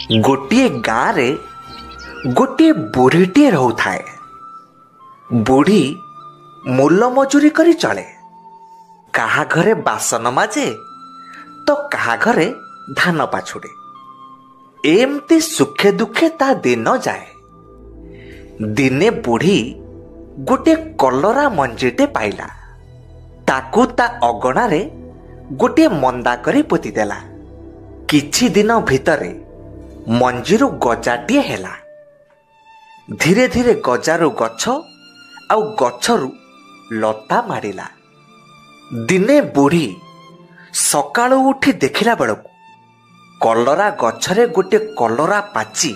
गोटे गाँव गोटे बुढ़ीटे रोथाए। बुढ़ी मूल मजूरी करी चले। कहा घरे बासन माजे तो कहा घरे धान पाछुड़े। एमती सुखे दुखे ता दिन जाए। दिने बुढ़ी गोटे कलरा मंजीटे पाइला। ताकू ता अगणारे गोटे मंदा करी पोती देला। किछि दिन भितरे मंजीरु गजाटिए हेला। धीरे धीरे गजारू गछ आउ गछरू लता मारिला। दिने बुढ़ी सकाळु उठी देखिला बेलकु कलरा गछरे गोटे कलरा पाची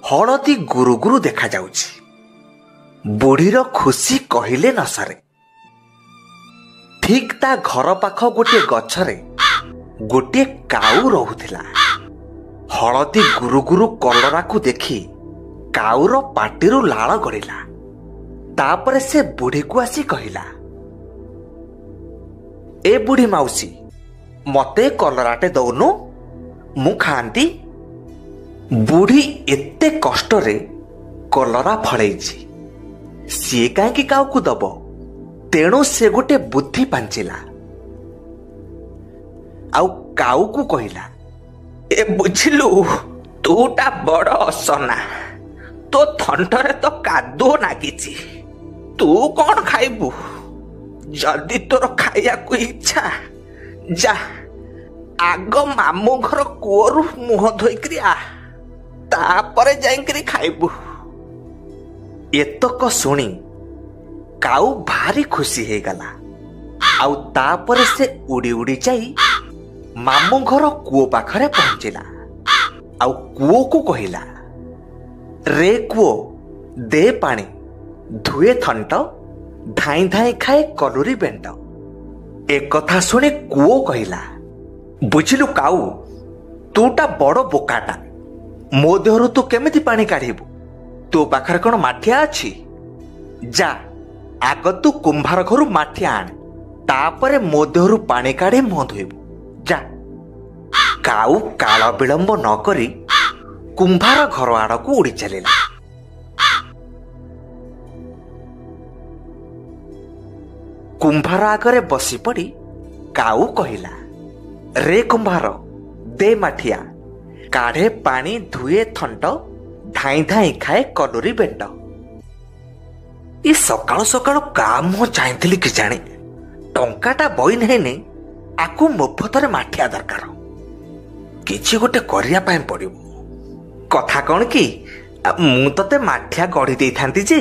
हलदी गुरु गुरु देखा जाउछि। बुढ़ीर खुशी कहिले न सरे। ठीक ता घर पाख गोटे गछरे गोटे काऊ रहुथिला। हलदी गुरु गुरु कलरा को देखी काऊर पाटिरू लाळ गड़िला। तापरे से बुढ़ी को आसी कहिला, ए बुढ़ी माउसी मते कलराटे दौनु मु खांती। बुढ़ी एते कष्टरे कलरा फळेइछि, सिए काहेकि काऊ को दब। तेणु से गोटे बुद्धि पांचिला आउ काऊ को कहिला, ए बुझिलु तूटा बड़ असना, तो थंटरे तो कादो नागिछि। तू कौन खाइबू? जल्दी तोर खाइया को इच्छा जा आग मामू घर कुओरु मुह धोइकरी आ, तापरे जाइकरी खाइबू। एतक सुनी काऊ भारी खुशी हे गला। आउ तापरे से उड़ी उड़ी जाई मामू घर कुओ पाखरे पहुंचिला। आउ कुओ को कहिला, रे कुओ दे पानी, धुए थंट, धाई धाई खाए कलुरी बेंट। एक कथा सुने कुओ कहिला, बुझिलु काऊ तूटा बड़ बोकाटा। मो देहरु तू केमिति पानी काढिबू? तो पाखरे कोन माठिया अछि? जा आग तू कुंभार घरु माठिया आण, तापरे मो देहरु पानी काढी मुह धोइबू। जा। काऊ काल विलंब न करी कुंभार घर आड़कू उड़ी चलिला। कुंभार आगरे बसी पड़ी काऊ कहिला, रे कुंभार दे माठिया, काढ़े पानी, धुए थंट, धाई धाई खाए कलुरी बेंट। ये सकाळु सकाळु का मुह चाहती कि जाने टंकाटा बई नहीं आकु मुफतरे माठिया दरकार। किछि गोटे करिया पाए पड़िबो। कथा कौन कि मु तते माठिया गढ़ी दे थांती जे,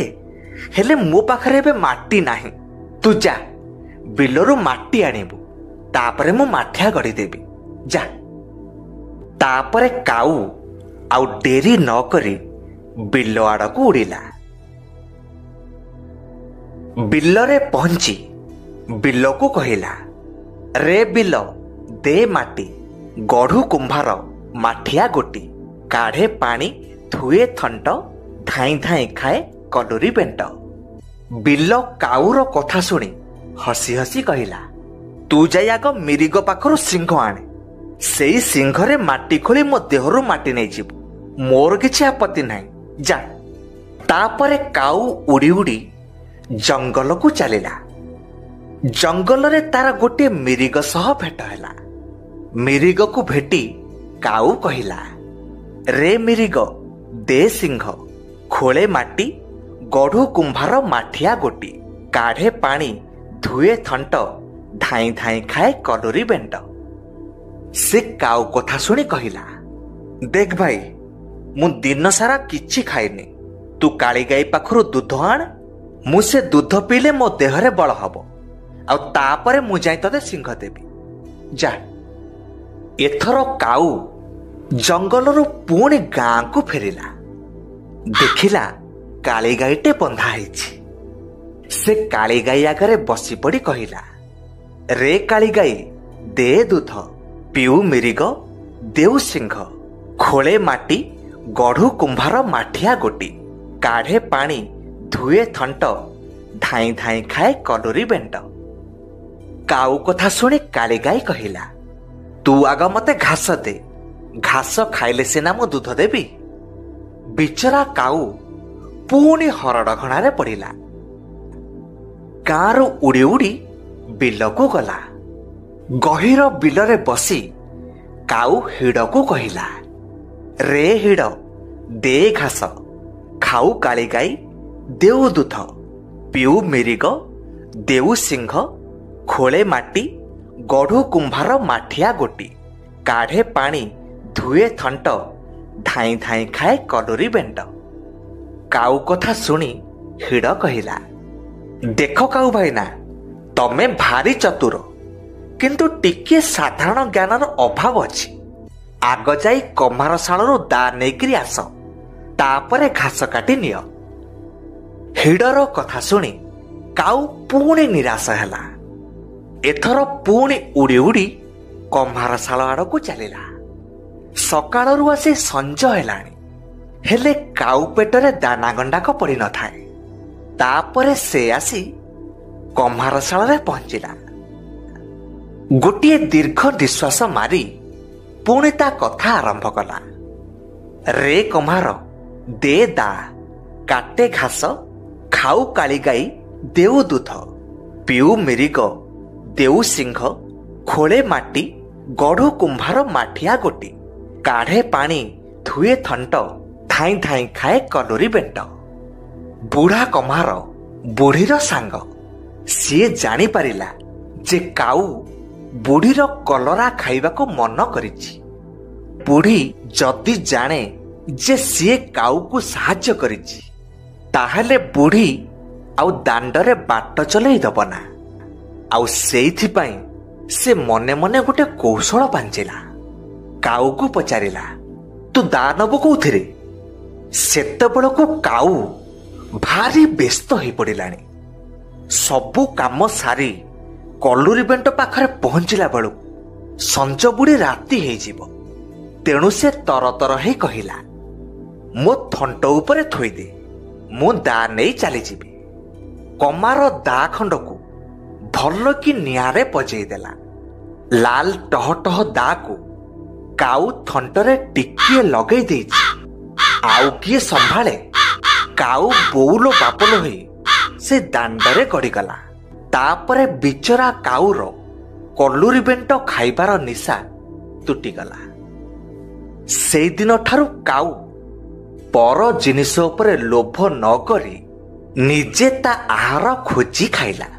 हेले मो पाखरे बे माटी नाही। तू जा बिलरू माटी आनिबू, तापरे मु माठिया गढ़ी देबी। जा। तापरे काऊ आउ डेरी न करी बिल आड़कू उड़िला। बिलरे पहुंची बिल को कहिला, रे बिल दे माटी, गढ़ू कुंभार माठिया गोटी, काढ़े पानी, धुए थंट, धाई धाई खाए कलुरी बेंट। बिल काऊर कथा शुणी हसी हसी कहिला, तू जाई आग मिरिग पाखरु सिंह आणे। सेई सिंहरे माटी खोली मो देहरु माटी नै जिबु, मोर किछि आपत्ति नाही। जा। तापरे काऊ उड़ी उड़ी जंगल को चलिला। जंगल रे तार गोटे मिरिग सह भेट हैला। मिरिग को भेटी काऊ कहिला, रे मिरिग दे सिंह, खोले माटी, गढ़ू कुंभार माठिया गोटी, काढ़े पानी, धुए थंट, धाई धाई खाए कलुरी बेंट। से काऊ कथा शुणी कहिला, देख भाई मु दिन सारा किछि खाइनी। तू काली गाई पाखरु दूध आण, मु से दूध पीले मो देहरे बल हब। आ तापरे मु जाई तते सिंह देबी। जा। एथर काऊ जंगलरू पुणी गाँ को फेरिला। देखिला काली गाईटे बंधा ହେଇଛି। से काली गाई आगरे बसी पड़ी कहिला, रे काली गाई दे दूध, पिऊ मिरिग, देउ सिंह, खोले माटी, गढ़ू कुंभार माठिया गोटी, काढ़े पानी, धुए थंट, धाई धाई खाए कलुरी बेंट। काऊ कथा शुणी काली गाई कहिला, तू आग मते घास दे, ଘାସ ଖାଇଲେ ସିନା ମୁଁ ଦୁଧ ଦେବି। ବିଚରା କାଉ ପୁଣି ହରଡ଼ଘଣାରେ ପଡ଼ିଲା। ଗାଁରୁ ଉଡ଼ି ଉଡ଼ି ବିଲକୁ ଗଲା। ଗହୀର ବିଲରେ ବସି କାଉ ହିଡ଼କୁ କହିଲା, ରେ ହିଡ଼ ଦେ ଘାସ, ଖାଉ କାଳି ଗାଈ ଦେଉ ଦୁଧ, ପିଉ ମିରିଗ ଦେଉ ସିଂହ, ଖୋଳେ ମାଟି ଗଢ଼ୁ କୁମ୍ଭାର ମାଠିଆ ଗୋଟି, କାଢ଼େ ପାଣି ଧୁଏ ଥଣ୍ଟ, ଧାଇଁ ଧାଇଁ ଖାଏ କଲୁରୀ ବେଣ୍ଟ। କାଉ କଥା ଶୁଣି ହିଡ଼ କହିଲା, ଦେଖ କାଉ ଭାଇନା, ତମେ ଭାରି ଚତୁର, କିନ୍ତୁ ଟିକିଏ ସାଧାରଣ ଜ୍ଞାନର ଅଭାବ ଅଛି। ଆଗ ଯାଇ କମ୍ଭାରଶାଳରୁ ଦା ନେଇକିରି ଆସ, ତାପରେ ଘାସ କାଟି ନିଅ। ହିଡ଼ର କଥା ଶୁଣି କାଉ ପୁଣି ନିରାଶ ହେଲା। ଏଥର ପୁଣି ଉଡ଼ି ଉଡ଼ି କମ୍ଭାରଶାଳ ଆଡ଼କୁ ଚାଲିଲା। ସକାଳରୁ ଆସି ସଞ୍ଜ ହେଲାଣି, ହେଲେ କାଉ ପେଟରେ ଦାନା ଗଣ୍ଡାକ ପଡ଼ିନଥାଏ। ତାପରେ ସେ ଆସି କମ୍ଭାରଶାଳରେ ପହଞ୍ଚିଲା। ଗୋଟିଏ ଦୀର୍ଘ ନିଶ୍ୱାସ ମାରି ପୁଣି ତା କଥା ଆରମ୍ଭ କଲା। ରେ କମ୍ଭାର ଦେ ଦା, କାଟେ ଘାସ, ଖାଉ କାଳି ଗାଈ ଦେଉ ଦୁଧ, ପିଉ ମିରିଗ ଦେଉ ସିଂହ, ଖୋଳେ ମାଟି ଗଢ଼ୁ କୁମ୍ଭାର ମାଠିଆ ଗୋଟି, କାଢ଼େ ପାଣି ଧୁଏ ଥଣ୍ଟ, ଧାଇଁ ଧାଇଁ ଖାଏ କଲୁରୀ ବେଣ୍ଟ। ବୁଢ଼ା କମ୍ଭାର ବୁଢ଼ୀର ସାଙ୍ଗ। ସିଏ ଜାଣିପାରିଲା ଯେ କାଉ ବୁଢ଼ୀର କଲରା ଖାଇବାକୁ ମନ କରିଛି। ବୁଢ଼ୀ ଯଦି ଜାଣେ ଯେ ସିଏ କାଉକୁ ସାହାଯ୍ୟ କରିଛି, ତାହେଲେ ବୁଢ଼ୀ ଆଉ ଦାଣ୍ଡରେ ବାଟ ଚଲେଇ ଦେବ ନା। ଆଉ ସେଇଥିପାଇଁ ସେ ମନେ ମନେ ଗୋଟେ କୌଶଳ ପାଞ୍ଚିଲା। କାଉକୁ ପଚାରିଲା, ତୁ ଦା ନବୁ କୋଉଥିରେ? ସେତେବେଳକୁ କାଉ ଭାରି ବ୍ୟସ୍ତ ହୋଇପଡ଼ିଲାଣି। ସବୁ କାମ ସାରି କଲୁରୀ ବେଣ୍ଟ ପାଖରେ ପହଞ୍ଚିଲା ବେଳକୁ ସଞ୍ଜ ବୁଡ଼ି ରାତି ହେଇଯିବ। ତେଣୁ ସେ ତରତର ହେଇ କହିଲା, ମୋ ଥଣ୍ଟ ଉପରେ ଥୋଇଦେ, ମୁଁ ଦା ନେଇ ଚାଲିଯିବି। କମାର ଦା ଖଣ୍ଡକୁ ଭଲ କି ନିଆଁରେ ପଜେଇ ଦେଲା। ଲାଲ ଟହ ଟହ ଦାକୁ କାଉ ଥଣ୍ଟରେ ଟିକିଏ ଲଗେଇ ଦେଇଛି। ଆଉ କିଏ ସମ୍ଭାଳେ? କାଉ ବୋଉଲୋ ବାପଲୋ ହୋଇ ସେ ଦାଣ୍ଡରେ ଗଡ଼ିଗଲା। ତାପରେ ବିଚରା କାଉର କଲୁରୀ ବେଣ୍ଟ ଖାଇବାର ନିଶା ତୁଟିଗଲା। ସେଇଦିନଠାରୁ କାଉ ପର ଜିନିଷ ଉପରେ ଲୋଭ ନ କରି ନିଜେ ତା ଆହାର ଖୋଜି ଖାଇଲା।